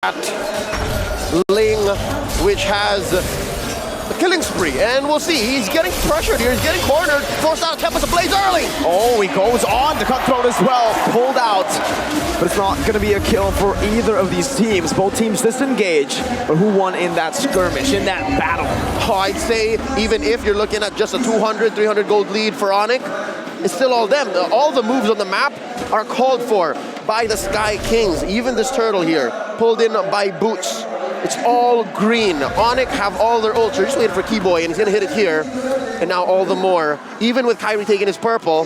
Ling, which has a killing spree, and we'll see. He's getting pressured here. He's getting cornered. Forced out Tempest Ablaze early. Oh, he goes on the cutthroat as well. Pulled out. But it's not going to be a kill for either of these teams. Both teams disengage. But who won in that skirmish, in that battle? Oh, I'd say even if you're looking at just a 200, 300 gold lead for Onic, it's still all them. All the moves on the map are called for by the Sky Kings. Even this turtle here, pulled in by Boots. It's all green. Onic have all their ultra. Just waiting for Keyboy, and he's gonna hit it here. And now all the more. Even with Kyrie taking his purple,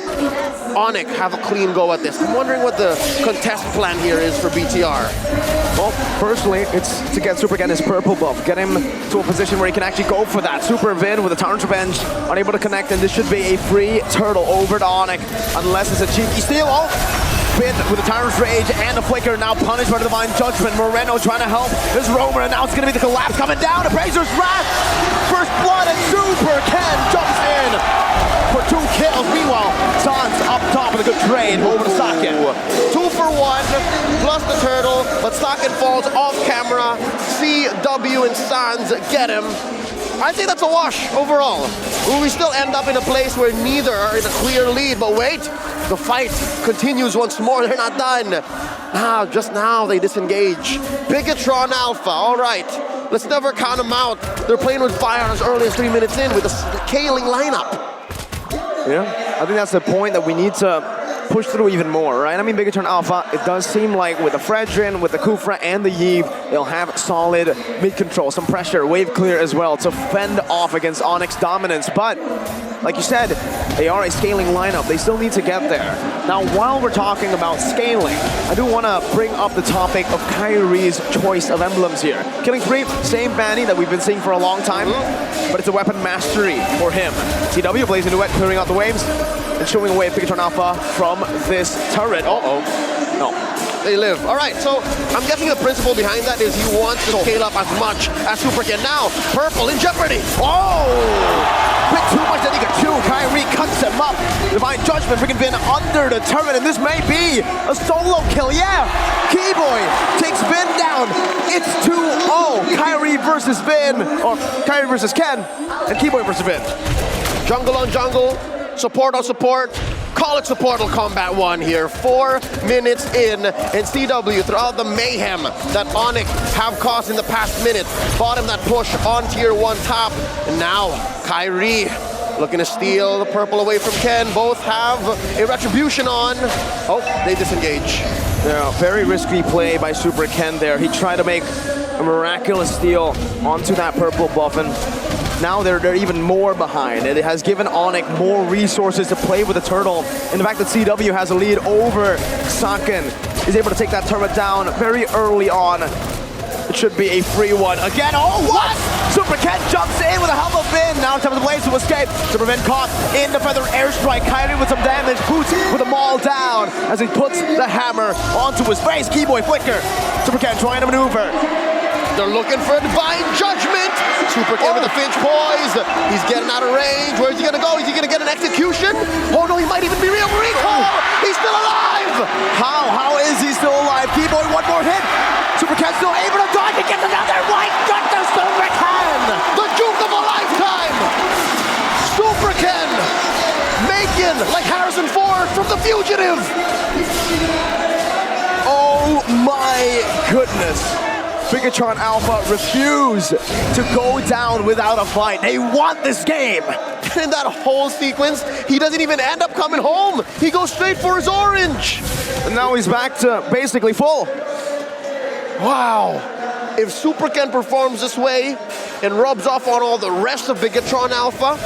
Onic have a clean go at this. I'm wondering what the contest plan here is for BTR. Well, personally, it's to get Super Ken his purple buff. Get him to a position where he can actually go for that. Super Vin with a Tyrant's Revenge, unable to connect, and this should be a free turtle over to Onic. Unless it's a cheeky steal. Oh! Vin with the Tyrant's Rage and the Flicker, now punished by the Divine Judgment. Moreno trying to help his Roamer, and now it's going to be the collapse coming down. Appraiser's Wrath! First blood, and Super Ken jumps in for 2 kills. Meanwhile, Sans up top with a good trade over to Sakin. 2 for 1, plus the turtle, but Sakin falls off camera. CW and Sans get him. I think that's a wash overall. We still end up in a place where neither are in a clear lead, but wait, the fight continues once more. They're not done. Just now they disengage. Bigatron Alpha, all right. Let's never count them out. They're playing with fire as early as 3 minutes in with a scaling lineup. Yeah, I think that's the point that we need to push through even more, right? I mean, Bigatron Alpha, it does seem like with the Fredrin, with the Kufra, and the Yve, they'll have solid mid-control, some pressure, wave clear as well to fend off against Onyx dominance. But, like you said, they are a scaling lineup. They still need to get there. Now, while we're talking about scaling, I do want to bring up the topic of Kyrie's choice of emblems here. Killing Spree, same Banny that we've been seeing for a long time, but it's a weapon mastery for him. CW plays a duet, clearing out the waves, and showing away Bigatron Alpha from this turret. Uh-oh. No. They live. All right, so I'm guessing the principle behind that is he wants to scale up as much as Super Ken. Now, purple in jeopardy. Oh! Bit too much that he could chew. Kyrie cuts him up. Divine Judgment freaking Vin under the turret, and this may be a solo kill. Yeah! Keyboy takes Vin down. It's 2-0. Kyrie versus Vin, or Kyrie versus Ken, and Keyboy versus Vin. Jungle on jungle. Support on support. Call it supportal combat 1 here. 4 minutes in, and CW, throughout the mayhem that Onic have caused in the past minute, bought him that push on tier 1 top. And now, Kyrie looking to steal the purple away from Ken. Both have a retribution on. Oh, they disengage. Yeah, very risky play by Super Ken there. He tried to make a miraculous steal onto that purple buff, and now they're even more behind. It has given Onic more resources to play with the turtle. And the fact that CW has a lead over Sakin, is able to take that turret down very early on. It should be a free one. Again, oh what? Super Ken jumps in with a help of Vin. Now Tempest Ablaze to escape. Super Vin caught in the feather airstrike. Kyrie with some damage. Boots with a maul down as he puts the hammer onto his face. Keyboy flicker. Super Ken trying to maneuver. They're looking for a Divine Judgment. Super Ken with a Finch poise. He's getting out of range. Where's he gonna go? Is he gonna get an execution? Oh no, he might even be real recall. He's still alive. How is he still alive? Keyboy, one more hit. Super Ken still able to dodge and gets another white gun to Super Ken. The juke of a lifetime. Super Ken making like Harrison Ford from The Fugitive. Oh my goodness. Bigatron Alpha refuse to go down without a fight. They want this game. In that whole sequence, he doesn't even end up coming home. He goes straight for his orange. And now he's back to basically full. Wow. If Super Ken performs this way and rubs off on all the rest of Bigatron Alpha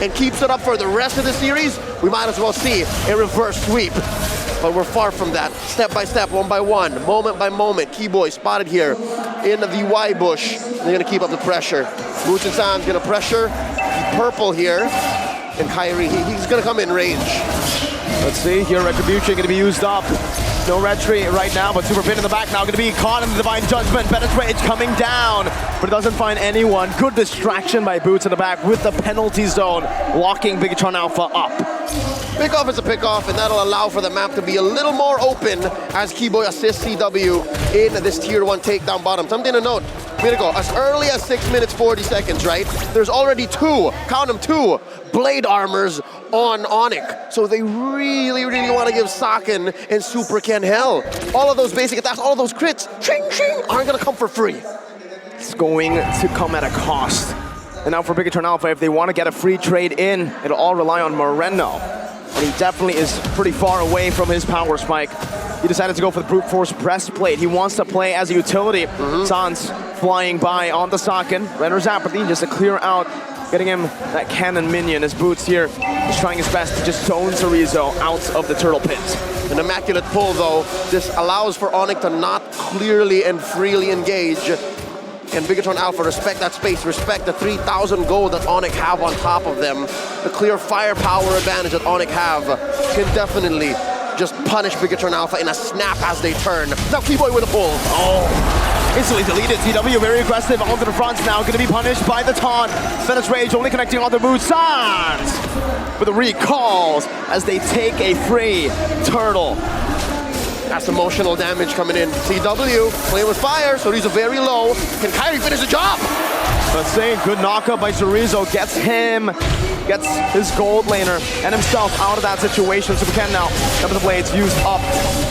and keeps it up for the rest of the series, we might as well see a reverse sweep. But we're far from that. Step by step, 1 by 1, moment by moment. Keyboy spotted here in the Y bush. They're gonna keep up the pressure. Boots and Sans gonna pressure. Purple here. And Kyrie, he's gonna come in range. Let's see, here Retribution gonna be used up. No retreat right now, but Super Vin in the back now gonna be caught in the Divine Judgment. Bennett's Rage coming down, but it doesn't find anyone. Good distraction by Boots in the back with the penalty zone, locking Bigatron Alpha up. Pickoff is a pickoff, and that'll allow for the map to be a little more open as Keyboy assists CW in this tier 1 takedown bottom. Something to note, Miracle, as early as 6 minutes 40 seconds, right? There's already 2, count them, 2 blade armors on Onic. So they really want to give Saken and Super Ken hell. All of those basic attacks, all of those crits, ching, aren't going to come for free. It's going to come at a cost. And now for Bigatron Alpha, if they want to get a free trade in, it'll all rely on Moreno. And he definitely is pretty far away from his power spike. He decided to go for the brute force breastplate. He wants to play as a utility. Sans flying by on the Saken. Renders apathy just to clear out, getting him that cannon minion. His boots here, he's trying his best to just zone Chorizo out of the turtle pit. An immaculate pull though. This allows for Onic to not clearly and freely engage. And Bigatron Alpha respect that space, respect the 3,000 gold that Onic have on top of them. The clear firepower advantage that Onic have can definitely just punish Bigatron Alpha in a snap as they turn. Now Keyboy with a pull. Oh, instantly deleted. TW very aggressive onto the front now, going to be punished by the taunt. Fenix Rage only connecting on the boot. Sans with the recalls as they take a free turtle. That's emotional damage coming in. CW playing with fire, so he's very low. Can Kairi finish the job? Let's say good knockup by Chorizo gets his gold laner and himself out of that situation. So we can now come to the blades used up.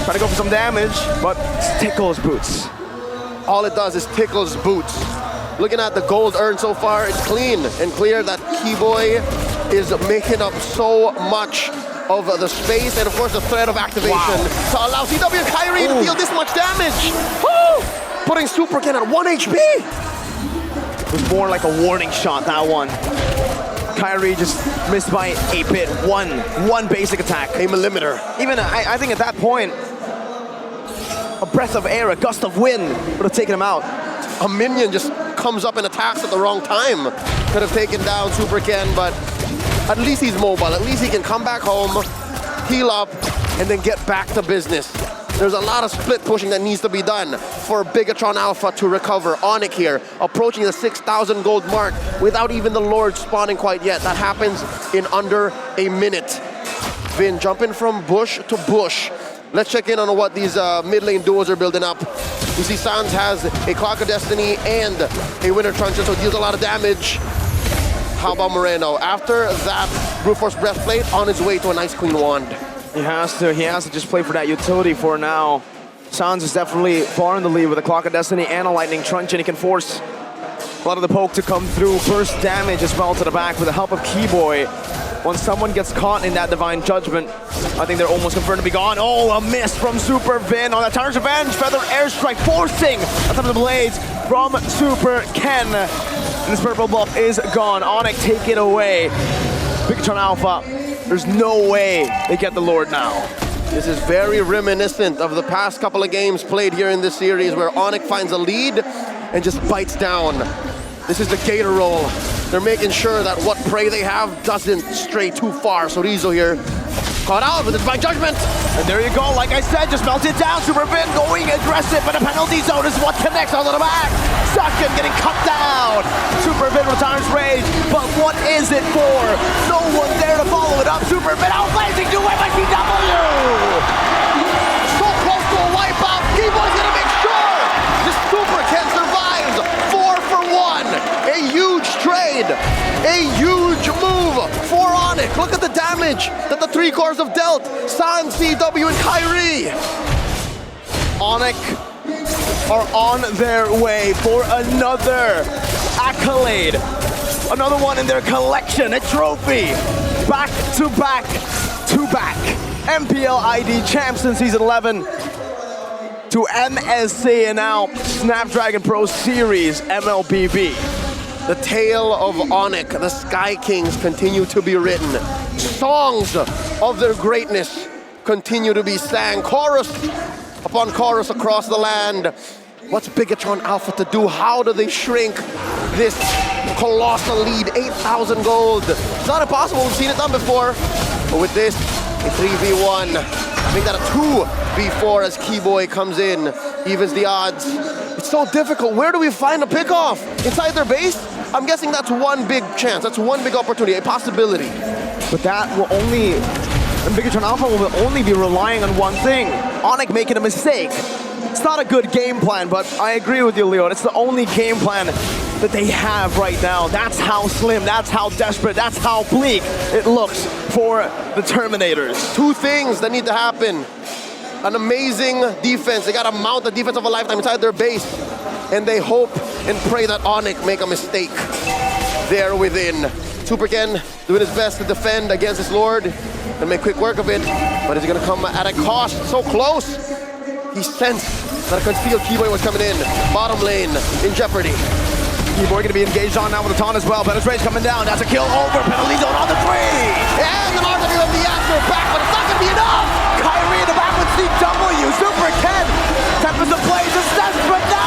Trying to go for some damage, but tickles boots. All it does is tickles boots. Looking at the gold earned so far, it's clean and clear that Keyboy is making up so much of the space and of course the threat of activation to allow CW and Kairi to deal this much damage. Woo! Putting Super Ken at 1 HP. It was more like a warning shot, that one. Kairi just missed by a bit. One basic attack. A millimeter. Even, I think at that point, a breath of air, a gust of wind would have taken him out. A minion just comes up and attacks at the wrong time. Could have taken down Super Ken, but at least he's mobile. At least he can come back home, heal up, and then get back to business. There's a lot of split pushing that needs to be done for Bigatron Alpha to recover. Onic here, approaching the 6,000 gold mark without even the Lord spawning quite yet. That happens in under a minute. Vin jumping from bush to bush. Let's check in on what these mid lane duos are building up. You see Sans has a Clock of Destiny and a Winter Truncheon, so it deals a lot of damage. How about Moreno? After that brute force breastplate, on his way to a nice clean wand. He has to just play for that utility for now. Sans is definitely far in the lead with a Clock of Destiny and a Lightning Truncheon. He can force a lot of the poke to come through. Burst damage as well to the back with the help of Keyboy. Once someone gets caught in that Divine Judgment, I think they're almost confirmed to be gone. Oh, a miss from Super Vin on that Tarnished Revenge. Feather Airstrike forcing on top of the blades from Super Ken. And this purple buff is gone. Onic, take it away. Bigatron Alpha, there's no way they get the Lord now. This is very reminiscent of the past couple of games played here in this series where Onic finds a lead and just bites down. This is the Gator roll. They're making sure that what prey they have doesn't stray too far. So Chorizo here caught out with his Divine Judgment. And there you go, like I said, just melt it down. Super Vin going aggressive, but the penalty zone is what connects onto the back. Saken getting cut down. Super Vin retires Rage, but what is it for? No one there to follow it up. Super Vin outblazing to MICW. So close to a wipeout. Keyboy's gonna make sure this Super Ken survives. 4 for 1. A huge trade. A huge move for Onic. Look at the damage that the 3 cores have dealt. Sans, CW, and Kairi. Onic are on their way for another accolade. Another one in their collection, a trophy. Back to back to back. MPL ID champs in Season 11 to MSC and now Snapdragon Pro Series MLBB. The tale of Onic, the Sky Kings, continue to be written. Songs of their greatness continue to be sang. Chorus upon chorus across the land. What's Bigatron Alpha to do? How do they shrink this colossal lead? 8,000 gold. It's not impossible. We've seen it done before. But with this, a 3v1. Make that a 2v4 as Keyboy comes in, evens the odds. It's so difficult. Where do we find a pickoff? Inside their base? I'm guessing that's one big chance. That's one big opportunity, a possibility. But that will only, and Bigatron Alpha will only be relying on one thing. Onic making a mistake. It's not a good game plan, but I agree with you, Leo. It's the only game plan that they have right now. That's how slim, that's how desperate, that's how bleak it looks for the Terminators. Two things that need to happen. An amazing defense. They got to mount the defense of a lifetime inside their base. And they hope and pray that Onic make a mistake there within. Super Ken doing his best to defend against his Lord and make quick work of it. But is it going to come at a cost? So close. He sensed that a concealed Keyboy was coming in. Bottom lane in jeopardy. Keyboy going to be engaged on now with the taunt as well. Penetrate's coming down. That's a kill over. Penalty zone on the 3. And the RW of the answer back, but it's not going to be enough. Kyrie in the back with CW. Super Ken. Tempest of Blaze is desperate now.